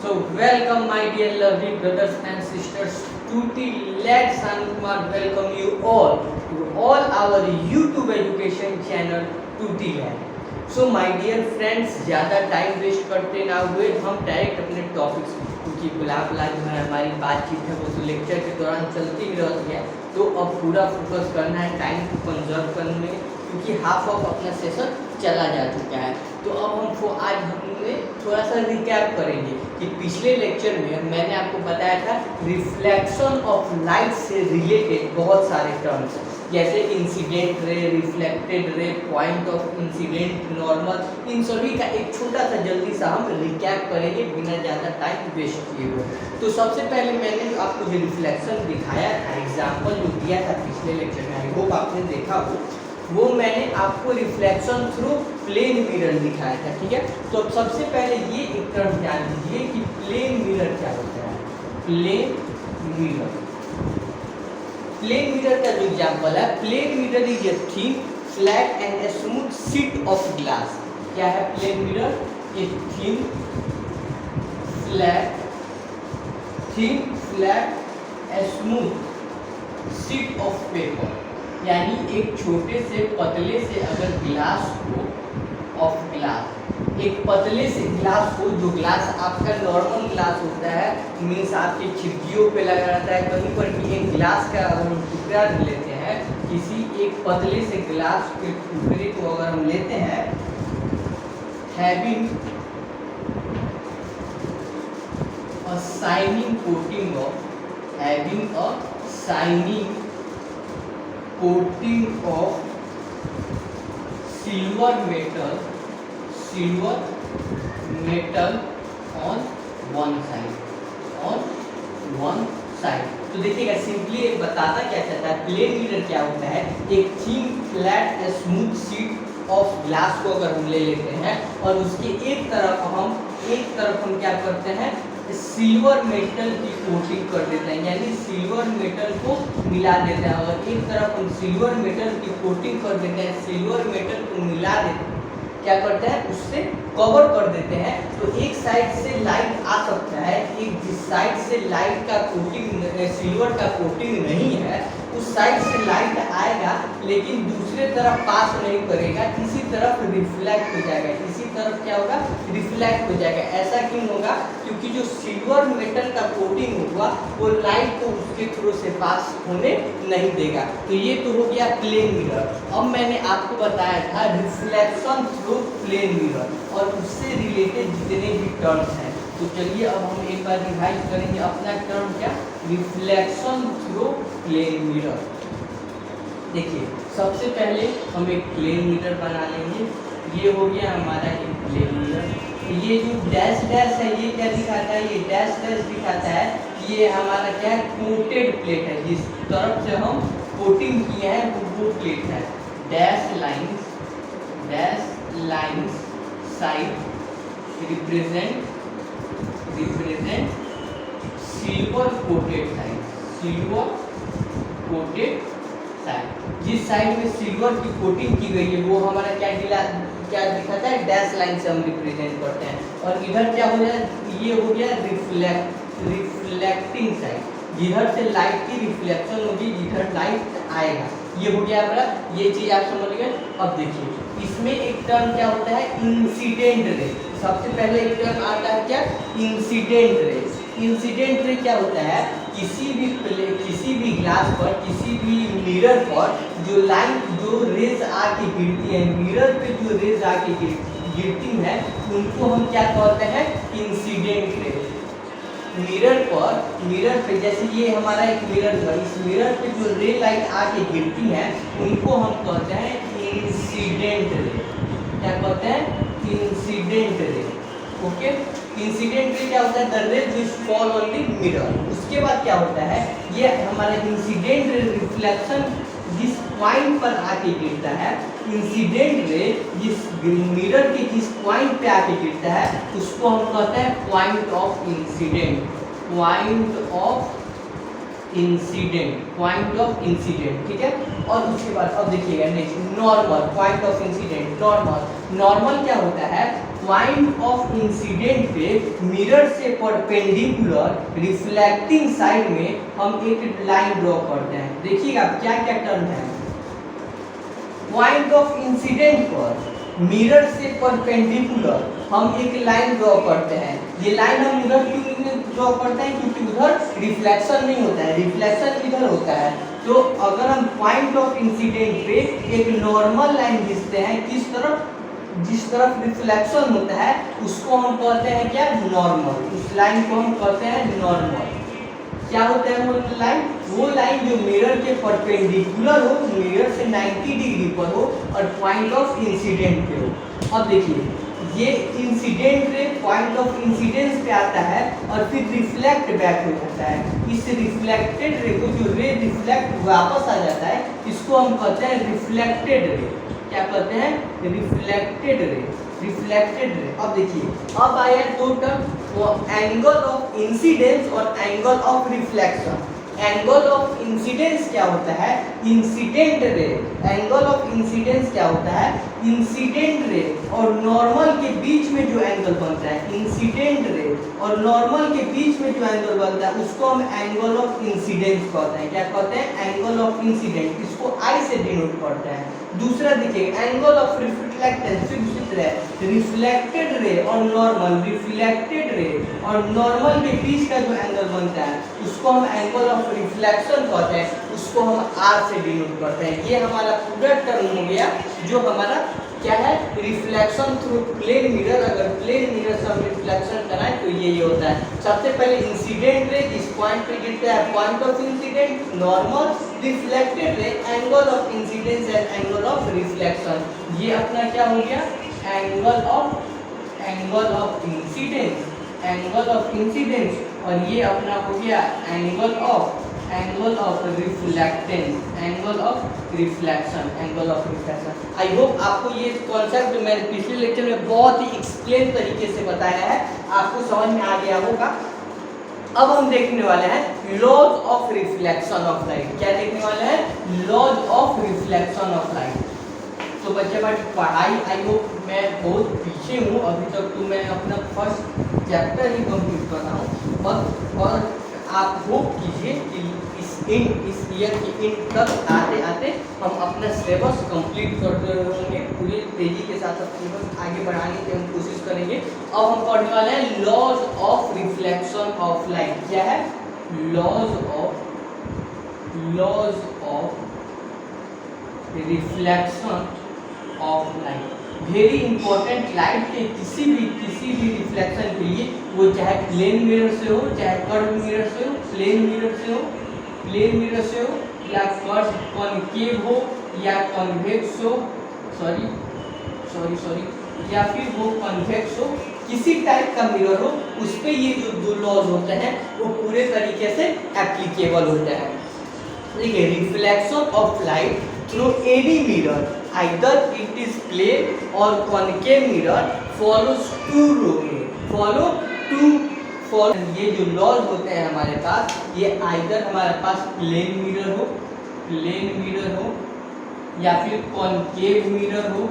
So welcome my dear lovely brothers and sisters to the Let's Kumar welcome you all to all our YouTube education channel to the Lab. So my dear friends, ज़्यादा time waste करते ना हुए हम direct अपने topics, क्योंकि बुला बुला जो है हमारी बातचीत है वो तो लेक्चर के दौरान चलती ही रहती है, तो अब पूरा फोकस करना है टाइम को कंजर्व करने में, क्योंकि हाफ ऑफ अपना सेशन चला जा चुका है। तो अब हम आज हमने थोड़ा सा रिकैप करेंगे कि पिछले लेक्चर में मैंने आपको बताया था रिफ्लेक्शन ऑफ लाइट से रिलेटेड बहुत सारे टर्म्स जैसे incident ray, reflected ray, point of incident, normal, इन सभी का एक छोटा सा जल्दी सा हम रिकैप करेंगे बिना ज़्यादा टाइम वेस्ट किए हुए। तो सबसे पहले मैंने जो आपको जो रिफ्लेक्शन दिखाया था, एग्जाम्पल जो दिया था पिछले लेक्चर में, आई होप आपने देखा हो, वो मैंने आपको रिफ्लेक्शन थ्रू प्लेन मिरर दिखाया था। ठीक है, तो अब सबसे पहले ये एक टर्म ध्यान दीजिए कि प्लेन मिरर क्या होता है। प्लेन मिरर, प्लेन मिरर का जो एग्जांपल है, plane mirror is a thin flat and a smooth sheet of glass. क्या है plane mirror? A thin flat a smooth sheet of paper, यानी एक छोटे से पतले से अगर ग्लास को, ऑफ ग्लास, एक पतले से ग्लास को, जो ग्लास आपका नॉर्मल ग्लास होता है, मीन्स आपकी खिड़कियों पे लगा रहता है, कहीं पर भी एक ग्लास का अगर हम टुकड़ा लेते हैं, किसी एक पतले से ग्लास के टुकड़े को अगर हम लेते हैं, having a shining coating of, having a shining coating of silver metal on one side. तो देखिएगा, सिंपली बताता क्या चाहता है, प्लेन मिरर क्या होता है, एक thin flat smooth sheet of glass को अगर हम ले लेते हैं और उसके एक तरफ हम क्या करते हैं, सिल्वर मेटल की कोटिंग कर देते हैं, यानी सिल्वर मेटल को मिला देते हैं। और एक तरफ हम सिल्वर मेटल की कोटिंग कर देते हैं, सिल्वर मेटल को मिला देते हैं, क्या करते हैं, उससे कवर कर देते हैं। तो एक साइड से लाइट आ सकता है, एक जिस साइड से लाइट का कोटिंग, सिल्वर का कोटिंग नहीं है, उस साइड से लाइट आएगा लेकिन दूसरे तरफ पास नहीं करेगा, इसी तरफ रिफ्लेक्ट हो जाएगा, इसी तरफ क्या होगा, रिफ्लेक्ट हो जाएगा। ऐसा क्यों होगा? क्योंकि जो सिल्वर मेटल का कोटिंग होगा वो लाइट को उसके थ्रू से पास होने नहीं देगा। तो ये तो हो गया प्लेन मिरर। अब मैंने आपको बताया था रिफ्लेक्शन थ्रू प्लेन मिरर और उससे रिलेटेड जितने भी टर्म्स हैं। तो चलिए अब हम एक बार रिवाइज करेंगे अपना टर्म क्या, रिफ्लेक्शन थ्रू प्लेन मिरर। देखिए, सबसे पहले हम एक प्लेन मिरर बना लेंगे। ये हो गया हमारा एक प्लेन मिरर। ये जो डैश डैश है ये क्या दिखाता है, ये डैश डैश दिखाता है कि ये हमारा क्या है, कोटेड प्लेट है, जिस तरफ से हम कोटिंग किए हैं वो प्लेट है। Dash lines side represent silver coated side. जिस साइड में सिल्वर की कोटिंग की गई है वो हमारा क्या दिखाता है, डैश लाइन से हम रिप्रेजेंट करते हैं। और इधर क्या हो जाए, ये हो गया रिफ्लेक्टिंग साइड, जिधर से लाइट की रिफ्लेक्शन होगी, जिधर लाइट आएगा, ये हो गया हमारा, ये चीज आप समझ गए। अब देखिए इसमें एक टर्म क्या होता है, इंसिडेंट रे। सबसे पहले एक टर्म आता है क्या, इंसिडेंट रे। इंसिडेंट रे क्या होता है, किसी भी ग्लास पर, किसी भी मिरर पर जो रेज आके गिरती है, मिरर पे जो रेज आके गिरती है, उनको हम क्या कहते हैं, इंसिडेंट रे। मिरर पे जैसे ये हमारा एक मिरर है, इस मिरर पे जो रे लाइट आके गिरती है उनको हम कहते हैं इंसिडेंट रे। क्या कहते हैं, incident ray. Okay, incident ray क्या होता है, द रे विच फॉल ऑन द मिरर। उसके बाद क्या होता है, ये हमारा इंसिडेंट रे रिफ्लेक्शन जिस पॉइंट पर आके गिरता है, इंसिडेंट रे जिस मिरर के जिस पॉइंट पे आके गिरता है उसको हम कहते हैं पॉइंट ऑफ इंसिडेंट। ठीक है, और उसके बाद अब देखिएगा next, normal, point of incident. Normal क्या होता है, पॉइंट ऑफ इंसिडेंट पे मिरर से परपेंडिकुलर रिफ्लेक्टिंग साइड में हम एक लाइन ड्रॉ करते हैं। देखिएगा क्या क्या टर्म है। पॉइंट ऑफ इंसिडेंट पर मिरर से परपेंडिकुलर हम एक लाइन ड्रॉ करते हैं। ये लाइन हम इधर क्यों ड्रॉ करते हैं? क्योंकि उधर रिफ्लेक्शन नहीं होता है, रिफ्लेक्शन इधर होता है। तो अगर हम पॉइंट ऑफ इंसिडेंट पे एक नॉर्मल लाइन खींचते हैं, किस तरफ? जिस तरफ रिफ्लेक्शन होता है उसको हम कहते हैं क्या? नॉर्मल। उस लाइन को हम कहते हैं नॉर्मल। क्या होता है वो लाइन? वो लाइन जो मिरर के परपेंडिकुलर हो, मिरर से 90 डिग्री पर हो और पॉइंट ऑफ इंसिडेंट पे हो। अब देखिए ये incident ray point of incidence पे आता है और फिर रिफ्लेक्ट बैक हो जाता है। इस रिफ्लेक्टेड रे को, जो रे रिफ्लेक्ट वापस आ जाता है, इसको हम कहते हैं रिफ्लेक्टेड रे। क्या कहते हैं? Reflected ray. रिफ्लेक्टेड रे। अब देखिए अब आया दो टर्म, वो एंगल ऑफ इंसिडेंस और angle of reflection. Angle of incidence क्या होता है? Incident ray. Angle of incidence क्या होता है? इंसिडेंट रे और नॉर्मल के बीच में जो एंगल बनता है, इंसिडेंट रे और नॉर्मल के बीच में जो एंगल बनता है उसको हम एंगल ऑफ इंसिडेंस कहते हैं। क्या कहते हैं? Angle of incidence. इसको आई से डिनोट करते हैं। दूसरा देखिए angle of reflectance, reflected ray और नॉर्मल, रिफ्लेक्टेड रे और नॉर्मल के बीच का जो एंगल बनता है उसको हम एंगल ऑफ रिफ्लेक्शन कहते हैं। उसको हम आर से डिनोट करते हैं। ये हमारा पूरा टर्म हो गया जो हमारा क्या है? Reflection through plane mirror. अगर प्लेन मिरर से हम रिफ्लेक्शन कराएं तो ये होता है। सबसे पहले इंसिडेंट रे इस पॉइंट पे गिरता है, point of incident, normal, reflected ray, angle of incidence and angle of reflection. ये अपना क्या हो गया? Angle of incidence, angle of incidence. और ये अपना हो गया angle of reflectance, angle of reflection, angle of reflection. I hope आपको ये कॉन्सेप्ट जो मैंने पिछले लेक्चर में बहुत ही एक्सप्लेन तरीके से बताया है आपको समझ में आ गया होगा। अब हम देखने वाले हैं laws of reflection of light. क्या देखने वाले हैं? Laws of reflection of light. तो बच्चे बट पढ़ाई आई होप मैं बहुत पीछे हूँ अभी तक, तो मैं अपना फर्स्ट चैप्टर ही कंप्लीट कर रहा हूँ। और आप होप कीजिए कि इस ईयर के एंड तक आते आते हम अपना सिलेबस कंप्लीट करते रहेंगे। पूरी तेजी के साथ सिलेबस आगे बढ़ाने की हम कोशिश करेंगे। अब हम पढ़ने वाले हैं laws of reflection of light. क्या है? Laws of reflection of light. Very important. Light के किसी भी रिफ्लेक्शन के लिए, वो चाहे प्लेन मिरर से हो, चाहे कर्व मिरर से हो, प्लेन मिरर से हो या कर्व कॉनकेव हो या कॉन्वेक्स हो, सॉरी या फिर वो कॉन्वेक्स हो, किसी टाइप का मिरर हो, उस पे ये जो दो लॉज होते हैं वो पूरे तरीके से एप्लीकेबल होते हैं। देखिए reflection of light through any mirror, either it is plane or concave mirror, follows two laws। ये जो लॉज होते हैं हमारे पास, ये आइदर हमारे पास प्लेन मिरर हो या फिर कॉनकेव मिरर हो।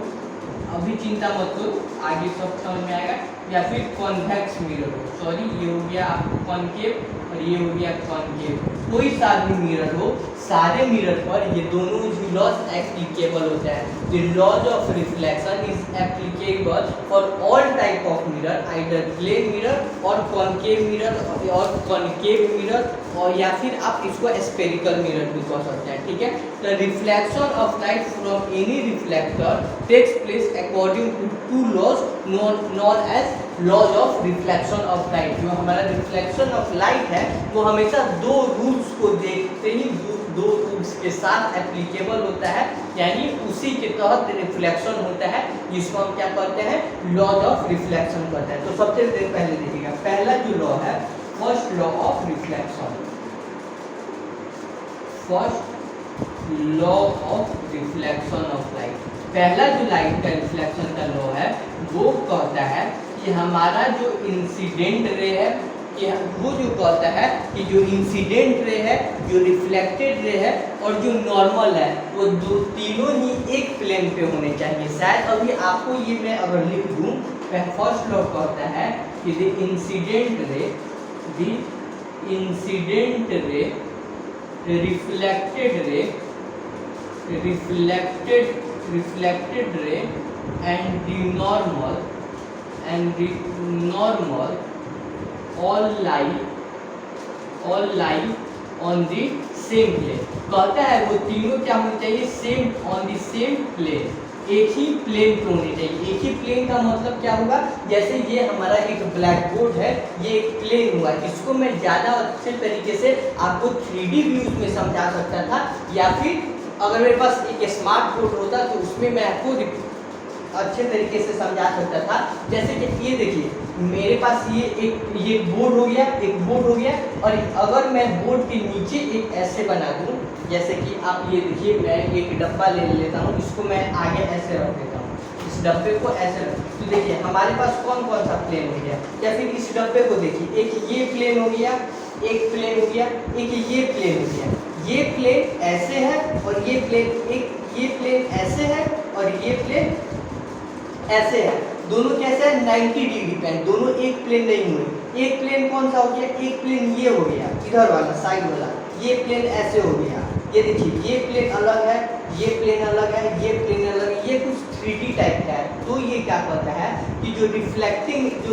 अभी चिंता मत करो, आगे सब समझ में आएगा। या फिर कॉन्वेक्स मिरर हो। सॉरी, ये हो गया आपको कॉनकेव और ये हो गया कॉनकेव। कोई सा भी मिरर हो, सारे मिरर पर ये दोनों ही लॉज एप्लीकेबल होता है। The laws of reflection is applicable for all type of mirror, either plane mirror और कॉनकेव मिरर और कॉनकेव मिरर, और या फिर आप इसको स्फेरिकल मिरर भी कह सकते हैं। ठीक है। The reflection of light from any reflector takes place according to two laws known as laws of reflection of light. जो हमारा रिफ्लेक्शन ऑफ लाइट है वो हमेशा दो रूल्स को देखते ही दो रूल्स के साथ एप्लीकेबल होता है, यानी उसी के तहत रिफ्लेक्शन होता है, जिसको हम क्या कहते हैं? लॉज ऑफ रिफ्लेक्शन कहते हैं। तो सबसे पहले देखिएगा, पहला जो लॉ है first law of reflection, first law of reflection of light. पहला जो लाइट का रिफ्लेक्शन का लॉ है वो कहता है कि हमारा जो इंसिडेंट रे है, कि वो जो कहता है कि जो इंसिडेंट रे है, जो रिफ्लेक्टेड रे है और जो नॉर्मल है, वो तीनों ही एक प्लेन पे होने चाहिए। शायद अभी आपको ये मैं अगर लिख दूं फर्स्ट लॉ क्या होता है कि द इंसिडेंट रे रिफ्लेक्टेड रे and the normal all lie on the same plane। कहता है वो तीनों क्या होने चाहिए, same on the same plane, एक ही प्लेन पे होनी चाहिए। एक ही प्लेन का मतलब क्या होगा, जैसे ये हमारा एक ब्लैक बोर्ड है, ये एक प्लेन हुआ, इसको मैं ज़्यादा अच्छे तरीके से आपको 3D व्यूज में समझा सकता था, या फिर अगर मेरे पास एक स्मार्ट बोर्ड होता तो उसमें मैं आपको अच्छे तरीके से समझा सकता था। जैसे कि ये देखिए मेरे पास ये बोर्ड हो गया, एक बोर्ड हो गया, और अगर मैं बोर्ड के नीचे एक ऐसे बना दूं, जैसे कि आप ये देखिए मैं एक डब्बा ले लेता हूँ, इसको मैं आगे ऐसे रख देता हूँ, इस डब्बे को ऐसे रख, तो देखिए हमारे पास कौन कौन सा प्लेन हो गया, या फिर इस डब्बे को देखिए, एक ये प्लेन हो गया, एक प्लेन हो गया, एक ये प्लेन हो गया, ये प्लेन ऐसे है और ये प्लेन, एक ये प्लेन ऐसे है और ये प्लेन ऐसे है, दोनों कैसे है 90 डिग्री पे, दोनों एक प्लेन नहीं हुए। एक प्लेन कौन सा हो गया, एक प्लेन ये हो गया इधर वाला साइड वाला, ये प्लेन ऐसे हो गया, ये देखिए ये प्लेन अलग है, ये प्लेन अलग है, ये प्लेन अलग है, ये कुछ 3D टाइप का है। तो ये क्या कहता है कि जो रिफ्लेक्टिंग जो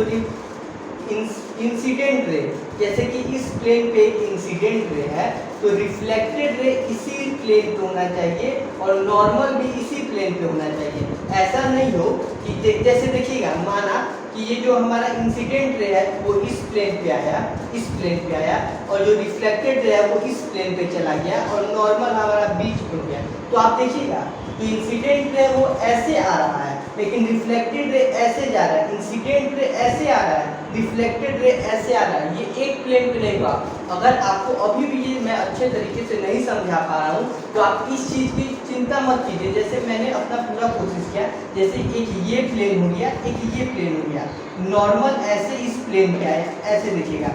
इंसिडेंट रे, जैसे कि इस प्लेन पे एक इंसिडेंट रे है, तो रिफ्लेक्टेड रे इसी प्लेन पे होना चाहिए और नॉर्मल भी इसी प्लेन पे होना चाहिए। ऐसा नहीं हो कि जैसे देखिएगा, माना कि ये जो हमारा इंसिडेंट रे है वो इस प्लेन पे आया, इस प्लेन पे आया, और जो रिफ्लेक्टेड रे है वो इस प्लेन पे चला गया और नॉर्मल हमारा बीच पे हो गया। तो आप देखिएगा तो इंसिडेंट रे वो ऐसे आ रहा है, लेकिन रिफ्लेक्टेड रे ऐसे जा रहा है, इंसिडेंट रे ऐसे आ रहा है, रिफ्लेक्टेड रे ऐसे आ रहा है, ये एक प्लेन पे नहीं हुआ। अगर आपको अभी भी ये मैं अच्छे तरीके से नहीं समझा पा रहा हूँ तो आप इस चीज़ की चिंता मत कीजिए। जैसे मैंने अपना पूरा कोशिश किया, जैसे एक ये प्लेन हो गया, एक ये प्लेन हो गया, नॉर्मल ऐसे इस प्लेन पे आया, ऐसे देखिएगा,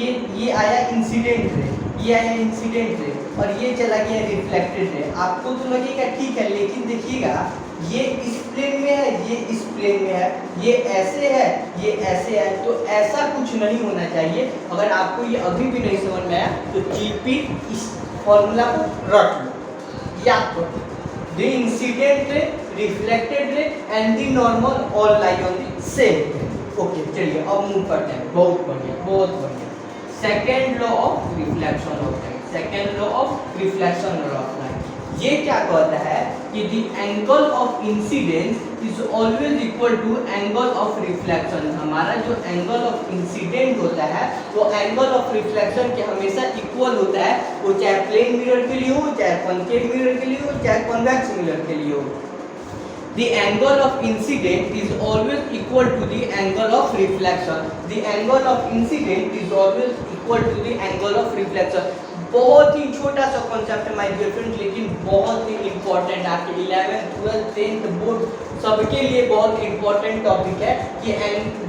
ये आया इंसिडेंट रे, ये आया इंसिडेंट रे, और ये चला गया रिफ्लेक्टेड रे। आपको तो लगेगा ठीक है, लेकिन देखिएगा ये इस प्लेन में है, ये इस प्लेन में है, ये ऐसे है, ये ऐसे है, तो ऐसा कुछ नहीं होना चाहिए। अगर आपको ये अभी भी नहीं समझ में आया तो जीपी इस फॉर्मूला को रट लो, याद करो, the incident ray, reflected ray and the normal all lie on the same plane. Okay चलिए अब मूव करते हैं, बहुत बढ़िया बहुत बढ़िया। Second law of reflection of light, second law of reflection of light, ये क्या कहता है कि the angle of incidence is always equal to angle of reflection. हमारा जो एंगल ऑफ इंसिडेंट होता है वो एंगल ऑफ रिफ्लेक्शन के हमेशा इक्वल होता है, वो चाहे प्लेन मिरर के लिए हो, चाहे कॉन्केव मिरर के लिए हो, चाहे कॉन्वेक्स मिरर के लिए हो। The angle of incident is always equal to the angle of reflection. The angle of incident is always equal to the angle of reflection. बहुत ही छोटा सा कॉन्सेप्ट है माय डियर फ्रेंड्स, लेकिन बहुत ही इंपॉर्टेंट, आपके 11th 12th 10th बोर्ड सबके लिए बहुत इंपॉर्टेंट टॉपिक है कि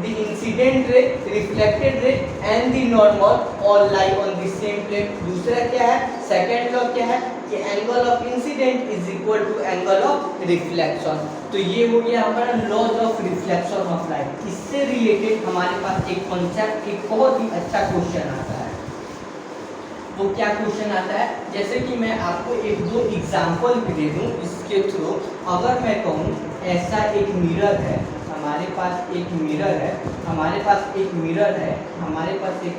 the incident ray, reflected ray and the normal all lie on the same plane. दूसरा क्या है, सेकंड लॉ क्या है कि angle of incident is equal to angle of reflection. तो ये हो गया हमारा laws of reflection of light. इससे रिलेटेड हमारे पास एक कॉन्सेप्ट, एक बहुत ही अच्छा क्वेश्चन आता है। वो क्या क्वेश्चन आता है, जैसे कि मैं आपको एक दो एग्जाम्पल भी दे दूं इसके थ्रू। अगर मैं कहूँ ऐसा एक मिरर है, हमारे पास एक मिरर है, हमारे पास एक मिरर है, हमारे पास एक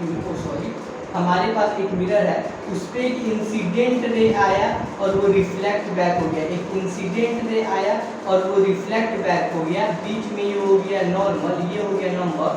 हमारे पास एक मिरर है, उस पर एक इंसिडेंट रे आया और वो रिफ्लेक्ट बैक हो गया, एक इंसिडेंट रे आया और वो रिफ्लेक्ट बैक हो गया, बीच में ये हो गया नॉर्मल, ये हो गया नॉर्मल।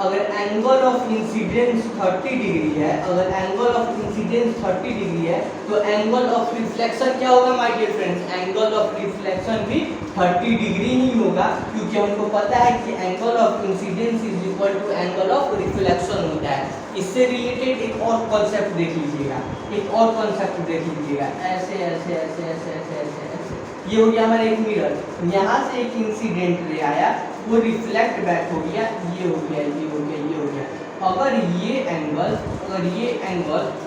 अगर एंगल ऑफ इंसिडेंस 30 डिग्री है, अगर एंगल ऑफ इंसिडेंस 30 डिग्री है तो एंगल ऑफ रिफ्लेक्शन क्या होगा my dear friends, angle of reflection भी 30 डिग्री ही होगा, क्योंकि हमको पता है कि angle of incidence is equal to angle of reflection होता है। इससे रिलेटेड एक और कॉन्सेप्ट देख लीजिएगा, एक और कॉन्सेप्ट देख लीजिएगा, ऐसे ऐसे ऐसे ऐसे ऐसे ऐसे ऐसे, ये हो गया हमारा एक मिरर, यहाँ से एक इंसिडेंट रे आया, वो रिफ्लेक्ट बैक हो गया, ये हो गया, ये हो गया, ये हो गया। अगर ये एंगल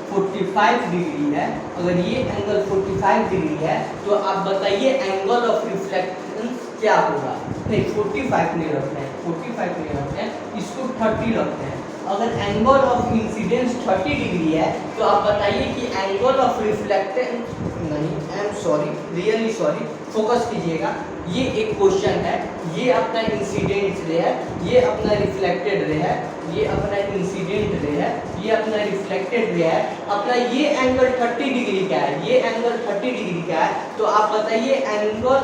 45 डिग्री है, अगर ये एंगल 45 डिग्री है तो आप बताइए एंगल ऑफ रिफ्लेक्शन क्या होगा। नहीं 45 नहीं रखना है, 45 नहीं रखते हैं, इसको 30 रखते हैं। अगर एंगल ऑफ इंसिडेंस 30 डिग्री है तो आप बताइए कि एंगल ऑफ रिफ्लेक्टेंस, नहीं I am sorry, really sorry, focus कीजिएगा। ये एक क्वेश्चन है, ये अपना इंसिडेंट रे है, ये अपना रिफ्लेक्टेड रे है, ये अपना इंसिडेंट रे है, ये अपना रिफ्लेक्टेड रे है, अपना ये एंगल 30 डिग्री का है, ये एंगल 30 डिग्री का है। तो आप बताइए एंगल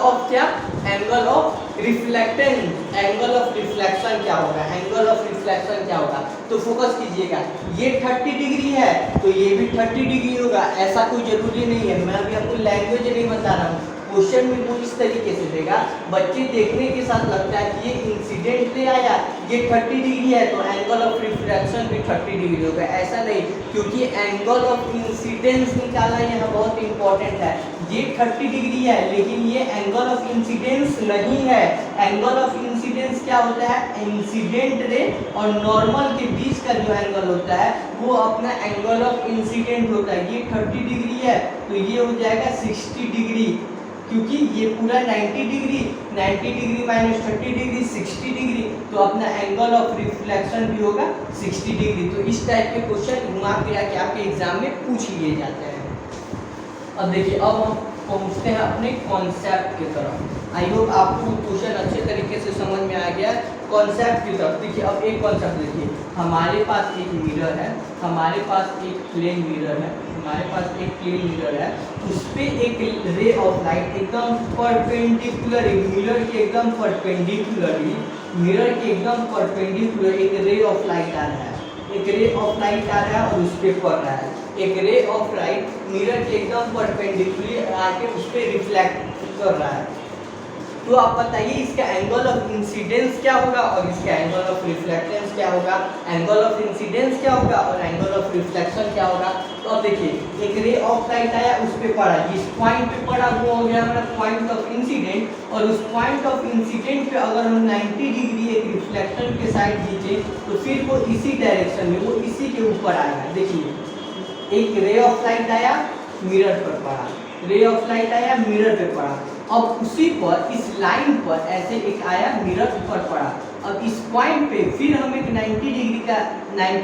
ऑफ क्या, angle of reflectance, angle of reflection क्या होगा, एंगल ऑफ रिफ्लेक्शन क्या होगा। तो फोकस कीजिएगा, ये 30 डिग्री है तो ये भी 30 डिग्री होगा, ऐसा कोई जरूरी नहीं है, मैं अभी आपको लैंग्वेज नहीं बता रहा हूँ। क्वेश्चन में वो इस तरीके से देगा, बच्चे देखने के साथ लगता है कि ये इंसिडेंट ले आया, ये 30 डिग्री है तो एंगल ऑफ रिफ्रैक्शन भी 30 डिग्री होगा, ऐसा नहीं, क्योंकि एंगल ऑफ इंसिडेंस निकालना यहाँ बहुत इंपॉर्टेंट है। ये 30 डिग्री है लेकिन ये एंगल ऑफ इंसिडेंस नहीं है। एंगल ऑफ इंसिडेंस क्या होता है, इंसिडेंट रे और नॉर्मल के बीच का जो एंगल होता है वो अपना एंगल ऑफ इंसिडेंट होता है। ये 30 डिग्री है तो ये हो जाएगा 60 डिग्री, क्योंकि ये पूरा 90 डिग्री माइनस 30 डिग्री 60 डिग्री, तो अपना एंगल ऑफ रिफ्लेक्शन भी होगा 60 डिग्री। तो इस टाइप के क्वेश्चन घुमा फिरा के आपके एग्जाम में पूछ लिए जाते हैं। अब देखिए, अब हम पहुंचते हैं अपने कॉन्सेप्ट की तरफ। आई होप आपको क्वेश्चन अच्छे तरीके से समझ में आ गया। कॉन्सेप्ट की तरफ देखिए, अब एक कॉन्सेप्ट देखिए, हमारे पास एक मिरर है, हमारे पास एक प्लेन मिरर है, हमारे पास एक प्लेन मिरर है, उस पर एक रे ऑफ लाइट एकदम परपेंडिकुलर, मिरर के एकदम परपेंडिकुलरली, मिरर के एकदम परपेंडिकुलर एक रे ऑफ लाइट आ रहा है, एक रे ऑफ लाइट आ रहा है और उस पर पड़ रहा है। एक रे ऑफ लाइट मिरर के एकदम परपेंडिकुलर आके उस पर रिफ्लेक्ट कर रहा है। तो आप बताइए इसका एंगल ऑफ इंसिडेंस क्या होगा और इसका एंगल ऑफ रिफ्लेक्टेंस क्या होगा। एंगल ऑफ इंसिडेंस क्या होगा और एंगल ऑफ रिफ्लेक्शन क्या होगा। तो अब देखिए, एक रे ऑफ लाइट आया, उस पे पड़ा, जिस पॉइंट पे पड़ा वो हो गया हमारा पॉइंट ऑफ इंसिडेंट, और उस पॉइंट ऑफ इंसिडेंट पे अगर हम 90 डिग्री एक रिफ्लेक्शन के साइड खींचे तो फिर वो इसी डायरेक्शन में, वो इसी के ऊपर आएगा। देखिए, एक रे ऑफ लाइट आया, मिरर पर पड़ा, रे ऑफ लाइट आया, मिरर पे पड़ा, अब उसी पर इस लाइन पर ऐसे एक आया, मिरर पर पड़ा। अब इस पॉइंट पे फिर हम एक 90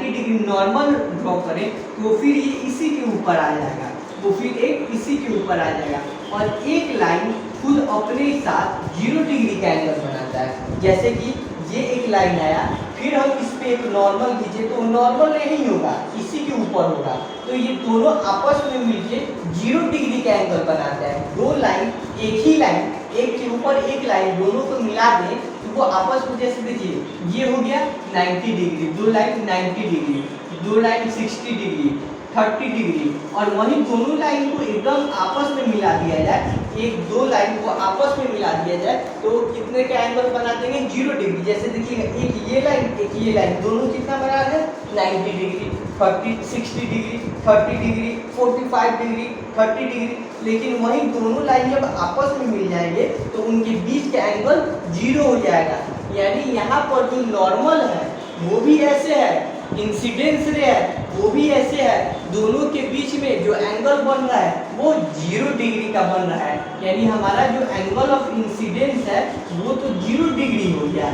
डिग्री नॉर्मल ड्रॉ करें तो फिर ये इसी के ऊपर आ जाएगा, वो फिर एक इसी के ऊपर आ जाएगा, और एक लाइन खुद अपने साथ 0 डिग्री का एंगल बनाता है। जैसे कि ये एक लाइन आया, फिर हम इस पे एक नॉर्मल खींचे तो नॉर्मल नहीं होगा, इसी के ऊपर होगा, तो ये दोनों आपस में मिलके 0 डिग्री का एंगल बनाता है। दो लाइन, एक ही लाइन, एक के ऊपर एक लाइन, दोनों को मिला दें तो वो आपस में, जैसे देखिए ये हो गया 90 डिग्री, दो लाइन 90 डिग्री, दो लाइन 60 डिग्री, 30 डिग्री, और वहीं दोनों लाइन को एकदम आपस में मिला दिया जाए, एक दो लाइन को आपस में मिला दिया जाए तो कितने का एंगल बना देंगे, 0 डिग्री। जैसे देखिए, एक ये लाइन, एक ये लाइन, दोनों कितना बना है, 90 degree, 60 degree, 30 degree, 45 degree, 30 degree. लेकिन वहीं दोनों लाइन जब आपस में मिल जाएंगे तो उनके बीच का एंगल 0 हो जाएगा। यानी यहाँ पर जो नॉर्मल है वो भी ऐसे है, इंसिडेंस रे है वो भी ऐसे है, दोनों के बीच में जो एंगल बन रहा है वो 0 डिग्री का बन रहा है। यानी हमारा जो एंगल ऑफ इंसिडेंस है वो तो 0 डिग्री हो गया,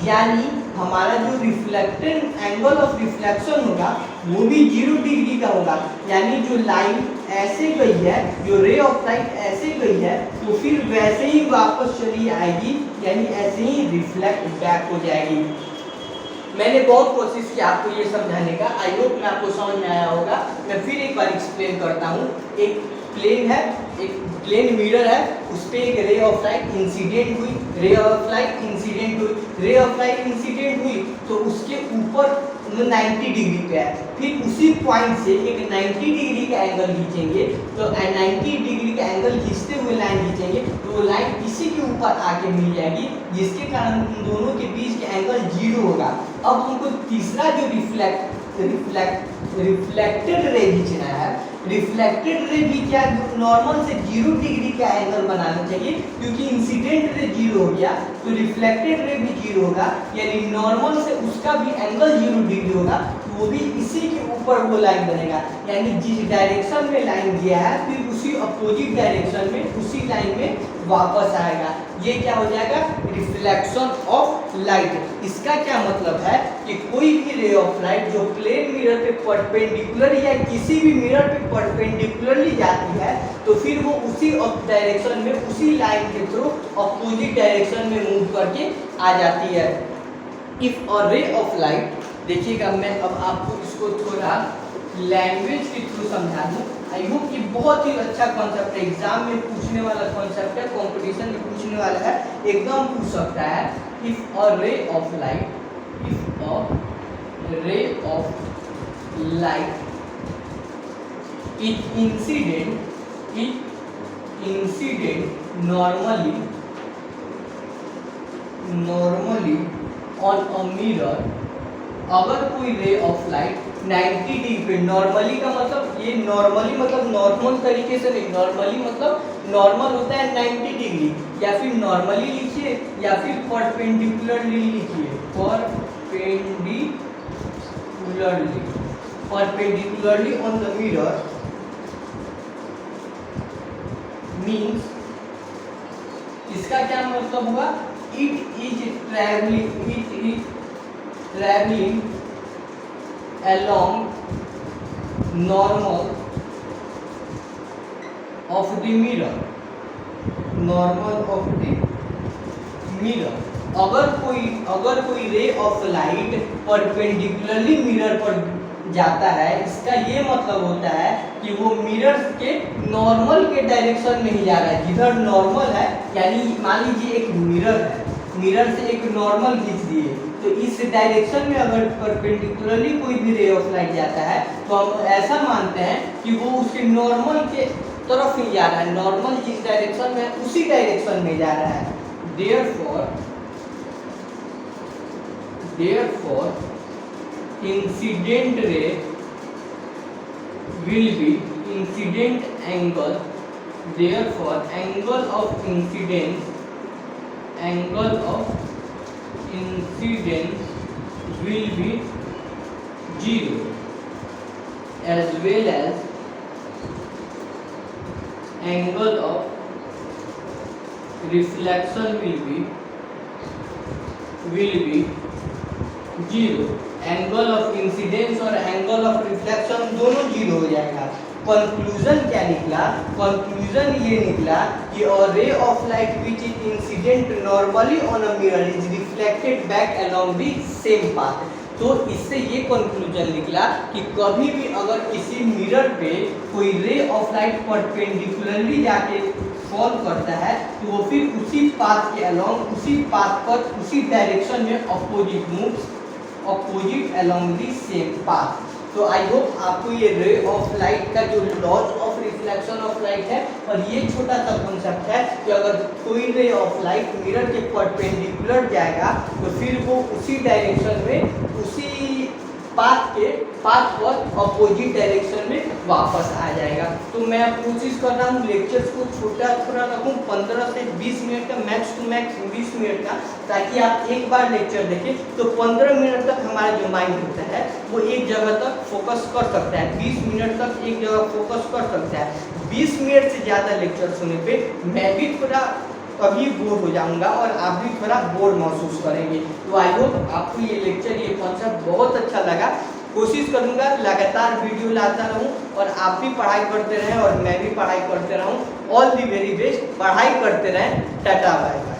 यानी हमारा जो रिफ्लेक्टेड एंगल ऑफ रिफ्लेक्शन होगा वो भी 0 डिग्री का होगा। यानी जो लाइन ऐसे गई है, जो रे ऑफ लाइट ऐसे गई है, तो फिर वैसे ही वापस चली आएगी, यानी ऐसे ही रिफ्लेक्ट बैक हो जाएगी। मैंने बहुत कोशिश की आपको ये समझाने का, आई होप में आपको समझ में आया होगा। मैं फिर एक बार एक्सप्लेन करता हूँ। एक प्लेन है, एक प्लेन मिरर है, उस पर एक रे ऑफ लाइट इंसिडेंट हुई, रे ऑफ लाइट इंसिडेंट हुई, रे ऑफ लाइट इंसिडेंट हुई तो उसके ऊपर 90 डिग्री पे है, फिर उसी पॉइंट से एक 90 डिग्री का एंगल खींचेंगे, तो 90 डिग्री का एंगल खींचते हुए लाइन खींचेंगे तो वो लाइन इसी के ऊपर आके मिल जाएगी, जिसके कारण उन दोनों के बीच का एंगल 0 होगा। अब हमको तीसरा जो रिफ्लेक्टेड रे खींचना है, रिफ्लेक्टेड रे भी क्या नॉर्मल से 0 डिग्री का एंगल बनाना चाहिए, क्योंकि इंसिडेंट रे 0 हो गया तो रिफ्लेक्टेड रे भी 0 होगा, यानी नॉर्मल से उसका भी एंगल 0 डिग्री होगा, तो वो भी इसी के ऊपर वो लाइन बनेगा। यानी जिस डायरेक्शन में लाइन गया है फिर उसी अपोजिट डायरेक्शन में, उसी लाइन में वापस आएगा। ये क्या हो जाएगा, रिफ्लेक्शन ऑफ लाइट। इसका क्या मतलब है कि कोई भी रे ऑफ लाइट जो प्लेन मिरर पे परपेंडिकुलर या किसी भी मिरर पे परपेंडिकुलरली जाती है तो फिर वो उसी डायरेक्शन में, उसी लाइन के थ्रू अपोजिट डायरेक्शन में मूव करके आ जाती है। If a ray of light, देखिएगा मैं अब आपको इसको थोड़ा लैंग्वेज के थ्रू समझा दूँ। आई होप ये बहुत ही अच्छा कॉन्सेप्ट है, एग्जाम में पूछने वाला कॉन्सेप्ट है, कंपटीशन में पूछने वाला है, एकदम पूछ सकता है। If a ray of light, if a ray of light is incident normally on a mirror, अगर कोई रे ऑफ लाइट 90 डिग्री पे, नॉर्मली का मतलब ये नॉर्मली मतलब नॉर्मल तरीके से नहीं, नॉर्मली मतलब नॉर्मल होता है 90 डिग्री, या फिर नॉर्मली लिखिए या फिर परपेंडिकुलरली लिखिए, perpendicularly on the mirror means, इसका क्या मतलब हुआ, it is travelling along normal of the mirror, अगर कोई रे ऑफ लाइट परपेंडिकुलरली मिरर पर जाता है, इसका ये मतलब होता है कि वो मिरर के नॉर्मल के डायरेक्शन में ही जा रहा है। जिधर नॉर्मल है, यानी मान लीजिए एक मिरर है, मिरर से एक नॉर्मल खींच दिए, तो इस डायरेक्शन में अगर परपेंडिकुलरली कोई भी रे ऑफ लाइट जाता है तो हम ऐसा मानते हैं कि वो उसके नॉर्मल के तरफ ही जा रहा है, नॉर्मल जिस डायरेक्शन में उसी डायरेक्शन में जा रहा है। therefore incident ray will be incident angle, therefore angle of incidence will be 0, as well as angle of reflection will be 0। Angle of incidence और एंगल ऑफ रिफ्लेक्शन दोनों 0 हो जाएगा। कंक्लूजन क्या निकला, कंक्लूजन ये निकला कि a ray of light which is incident normally on a mirror is reflected back along the same path. तो इससे ये कंक्लूजन निकला कि कभी भी अगर किसी मिरर पे कोई रे ऑफ लाइट परपेंडिकुलरली जाके फॉल करता है तो वो फिर उसी पाथ के अलोंग, उसी पाथ पर, उसी डायरेक्शन में opposite moves, opposite along the same path. तो आई होप आपको ये रे ऑफ लाइट का जो laws of reflection of light है और ये छोटा सा कॉन्सेप्ट है कि अगर कोई रे ऑफ लाइट मिरर के परपेंडिकुलर जाएगा तो फिर वो उसी डायरेक्शन में, उसी पाथ पर अपोजिट डायरेक्शन में वापस आ जाएगा। तो मैं अब कोशिश कर रहा हूँ लेक्चर्स को छोटा थोड़ा रखूँ, 15 से 20 मिनट का, मैक्स टू मैक्स 20 मिनट का, ताकि आप एक बार लेक्चर देखें तो 15 मिनट तक हमारा जो माइंड होता है वो एक जगह तक फोकस कर सकता है, 20 मिनट तक एक जगह फोकस कर सकता है। 20 मिनट से ज़्यादा लेक्चर सुनने पे मैं भी थोड़ा कभी बोर हो जाऊंगा और आप भी थोड़ा बोर महसूस करेंगे। तो आई होप आपको ये लेक्चर, ये कॉन्सेप्ट बहुत अच्छा लगा। कोशिश करूंगा लगातार वीडियो लाता रहूं और आप भी पढ़ाई करते रहें और मैं भी पढ़ाई करते रहूं। ऑल दी वेरी बेस्ट, पढ़ाई करते रहें। Tata bye.